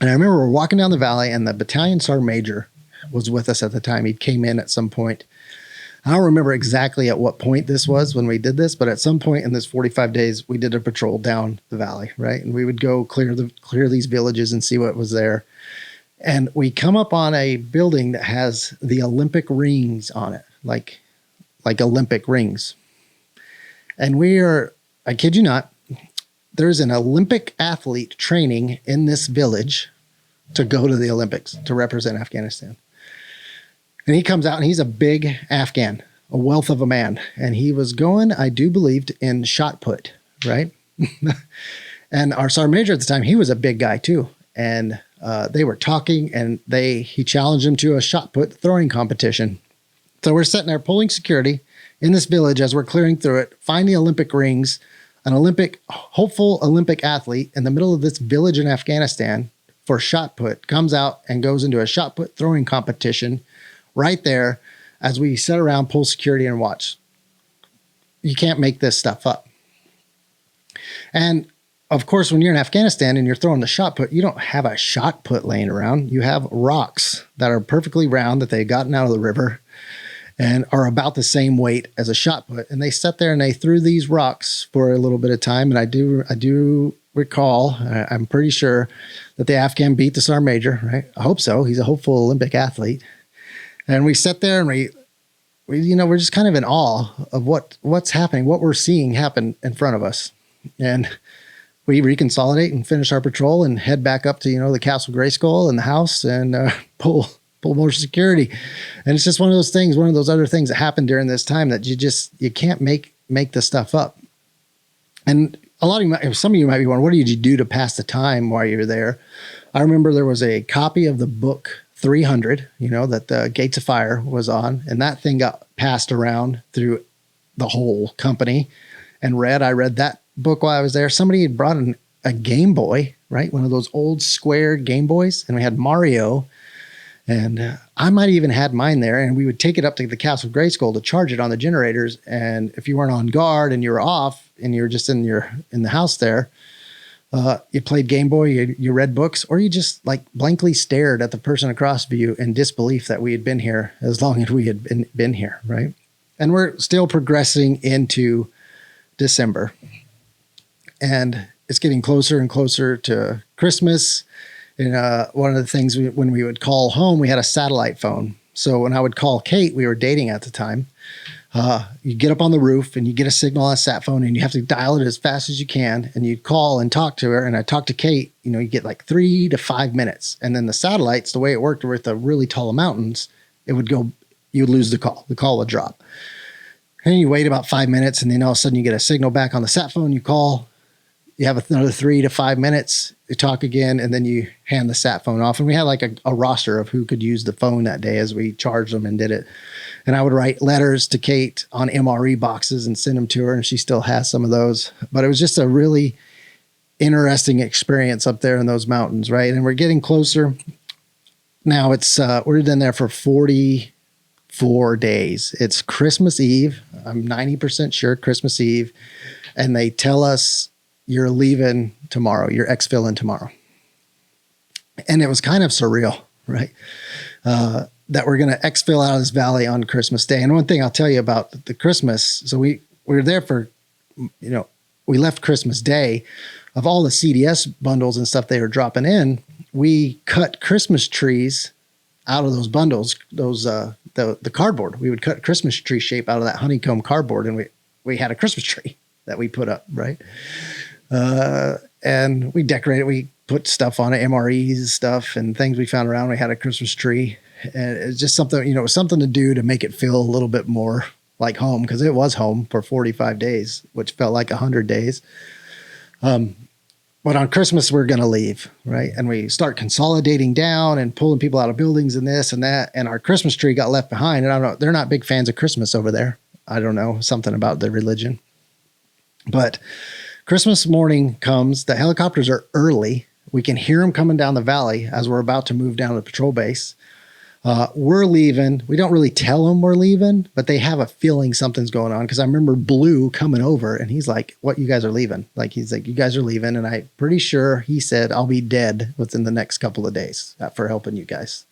And I remember we're walking down the valley, and the battalion sergeant major was with us at the time. He came in at some point. I don't remember exactly at what point this was when we did this, but at some point in this 45 days, we did a patrol down the valley, right? And we would go clear these villages and see what was there. And we come up on a building that has the Olympic rings on it, like Olympic rings. And I kid you not, there's an Olympic athlete training in this village to go to the Olympics to represent Afghanistan. And he comes out, and he's a big Afghan, a wealth of a man. And he was going, I do believe, in shot put, right? And our sergeant major at the time, he was a big guy too. And they were talking, and he challenged him to a shot put throwing competition. So we're sitting there pulling security in this village as we're clearing through it, find the Olympic rings, an hopeful Olympic athlete in the middle of this village in Afghanistan for shot put comes out and goes into a shot put throwing competition right there as we sit around, pull security, and watch. You can't make this stuff up. And of course, when you're in Afghanistan and you're throwing the shot put, you don't have a shot put laying around. You have rocks that are perfectly round that they've gotten out of the river and are about the same weight as a shot put. And they sat there and they threw these rocks for a little bit of time. And I do recall, I'm pretty sure that the Afghan beat the sergeant major, right? I hope so. He's a hopeful Olympic athlete. And we sat there and we're just kind of in awe of what's happening, what we're seeing happen in front of us. And we reconsolidate and finish our patrol and head back up to, the Castle Grayskull and the house and pull more security. And it's just one of those things, one of those other things that happened during this time that you can't make this stuff up. And some of you might be wondering, what did you do to pass the time while you were there? I remember there was a copy of the book 300, that the Gates of Fire was on, and that thing got passed around through the whole company and I read that book while I was there. Somebody had brought in a Game Boy, right? One of those old square Game Boys, and we had Mario, and I might even had mine there, and we would take it up to the Castle Grayskull to charge it on the generators. And if you weren't on guard and you were off and you were just in the house there, you played Game Boy, you read books, or you just blankly stared at the person across from you in disbelief that we had been here as long as we had been here, right? And we're still progressing into December. And it's getting closer and closer to Christmas. And one of the things when we would call home, we had a satellite phone. So when I would call Kate, we were dating at the time, you get up on the roof and you get a signal on a sat phone, and you have to dial it as fast as you can. And you call and talk to her. And I talked to Kate, you get 3 to 5 minutes. And then the satellites, the way it worked with the really tall mountains, you would lose the call. The call would drop. And you wait about 5 minutes, and then all of a sudden you get a signal back on the sat phone. You call, you have another 3 to 5 minutes, you talk again, and then you hand the sat phone off. And we had a roster of who could use the phone that day as we charged them and did it. And I would write letters to Kate on MRE boxes and send them to her, and she still has some of those. But it was just a really interesting experience up there in those mountains, right? And we're getting closer. Now we're in there for 44 days. It's Christmas Eve. I'm 90% sure Christmas Eve. And they tell us, you're leaving tomorrow. You're exfilling tomorrow. And it was kind of surreal, right? that we're going to exfil out of this valley on Christmas Day. And one thing I'll tell you about the Christmas, so we were there for, we left Christmas Day. Of all the CDS bundles and stuff they were dropping in, we cut Christmas trees out of those bundles, the cardboard. We would cut Christmas tree shape out of that honeycomb cardboard, and we had a Christmas tree that we put up, right? And we decorated. We put stuff on it, MREs stuff and things we found around. We had a Christmas tree, and it's just something, it was something to do to make it feel a little bit more like home, because it was home for 45 days, which felt like 100 days. But on Christmas, we're going to leave, right? And we start consolidating down and pulling people out of buildings and this and that. And our Christmas tree got left behind. And I don't know, they're not big fans of Christmas over there. I don't know, something about the religion. But Christmas morning comes, the helicopters are early. We can hear them coming down the valley as we're about to move down to the patrol base. We're leaving. We don't really tell them we're leaving, but they have a feeling something's going on. Because I remember Blue coming over and he's like, "What, you guys are leaving?" He's like, "You guys are leaving." And I'm pretty sure he said, "I'll be dead within the next couple of days for helping you guys,"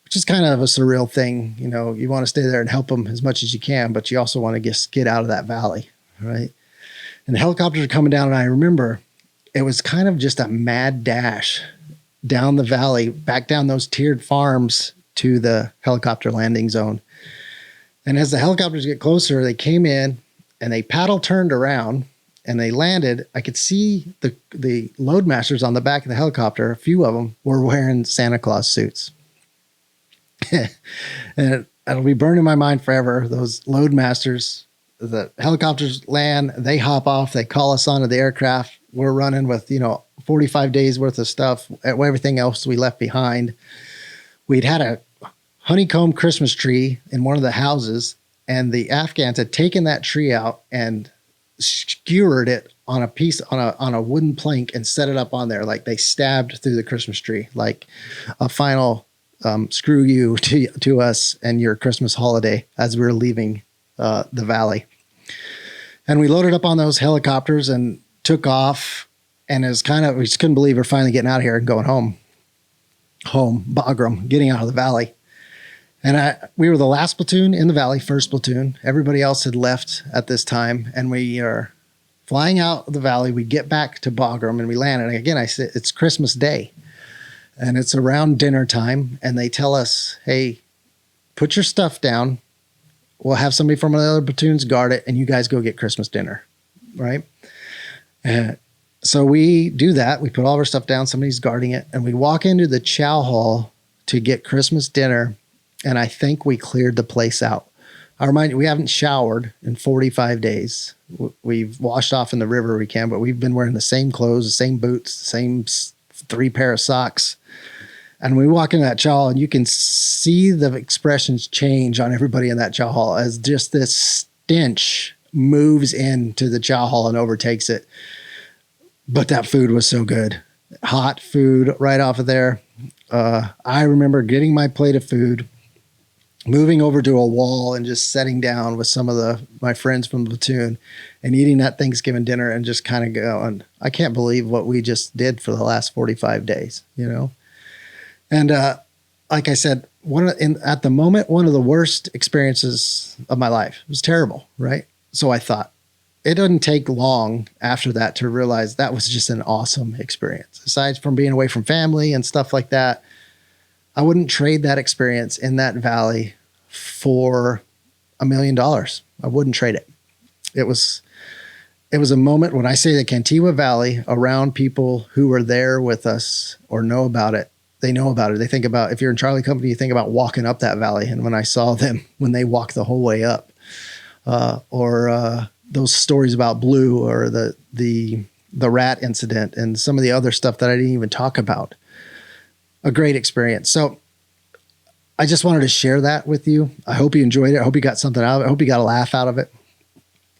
which is kind of a surreal thing. You want to stay there and help them as much as you can, but you also want to just get out of that valley, right? And the helicopters are coming down. And I remember it was kind of just a mad dash down the valley, back down those tiered farms to the helicopter landing zone. And as the helicopters get closer, they came in and they paddle turned around and they landed. I could see the loadmasters on the back of the helicopter. A few of them were wearing Santa Claus suits. And it'll be burned in my mind forever. Those loadmasters, the helicopters land, they hop off, they call us onto the aircraft. We're running with, 45 days worth of stuff, everything else we left behind. We'd had a honeycomb Christmas tree in one of the houses, and the Afghans had taken that tree out and skewered it on a piece, on a wooden plank, and set it up on there. Like they stabbed through the Christmas tree, like a final screw you to us and your Christmas holiday as we were leaving the valley. And we loaded up on those helicopters and took off. And it was we just couldn't believe we're finally getting out of here and going home, Bagram, getting out of the valley. And we were the last platoon in the valley, first platoon. Everybody else had left at this time. And we are flying out of the valley. We get back to Bagram and we land. And again, I said, it's Christmas Day and it's around dinner time. And they tell us, "Hey, put your stuff down. We'll have somebody from another platoons guard it. And you guys go get Christmas dinner." Right. So we do that. We put all of our stuff down. Somebody's guarding it. And we walk into the chow hall to get Christmas dinner. And I think we cleared the place out. I remind you, we haven't showered in 45 days. We've washed off in the river we can, but we've been wearing the same clothes, the same boots, the same 3 pair of socks. And we walk into that chow hall and you can see the expressions change on everybody in that chow hall as just this stench moves into the chow hall and overtakes it. But that food was so good. Hot food right off of there. I remember getting my plate of food, moving over to a wall and just sitting down with some of my friends from the platoon and eating that Thanksgiving dinner and just kind of going, I can't believe what we just did for the last 45 days, And like I said, at the moment, one of the worst experiences of my life. It was terrible, right? So I thought, it didn't take long after that to realize that was just an awesome experience. Aside from being away from family and stuff like that, I wouldn't trade that experience in that valley for $1 million. I wouldn't trade it. It was a moment when I say the Cantigua Valley, around people who were there with us or know about it. They know about it. They think about, if you're in Charlie Company, you think about walking up that valley. And when I saw them, when they walked the whole way up, or those stories about Blue or the rat incident and some of the other stuff that I didn't even talk about. A great experience. So I just wanted to share that with you. I hope you enjoyed it. I hope you got something out of it. I hope you got a laugh out of it.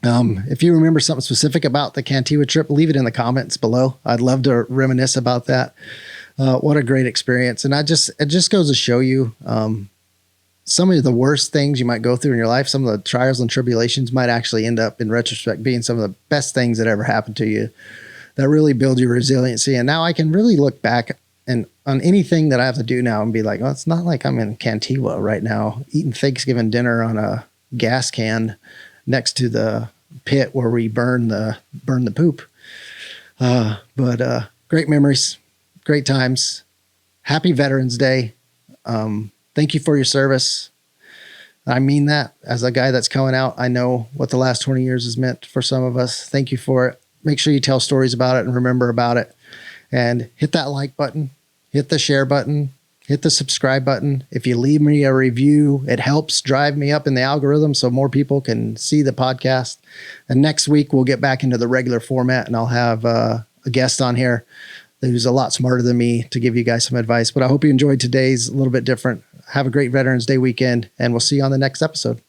If you remember something specific about the Cantigua trip, leave it in the comments below. I'd love to reminisce about that. What a great experience. And it just goes to show you, some of the worst things you might go through in your life, some of the trials and tribulations might actually end up in retrospect being some of the best things that ever happened to you that really build your resiliency. And now I can really look back And on anything that I have to do now and be like, well, it's not like I'm in Cantigua right now eating Thanksgiving dinner on a gas can next to the pit where we burn the poop. But great memories, great times. Happy Veterans Day. Thank you for your service. I mean that as a guy that's coming out. I know what the last 20 years has meant for some of us. Thank you for it. Make sure you tell stories about it and remember about it. And hit that like button, hit the share button, hit the subscribe button. If you leave me a review, it helps drive me up in the algorithm so more people can see the podcast. And next week, we'll get back into the regular format, and I'll have a guest on here who's a lot smarter than me to give you guys some advice. But I hope you enjoyed today's a little bit different. Have a great Veterans Day weekend, and we'll see you on the next episode.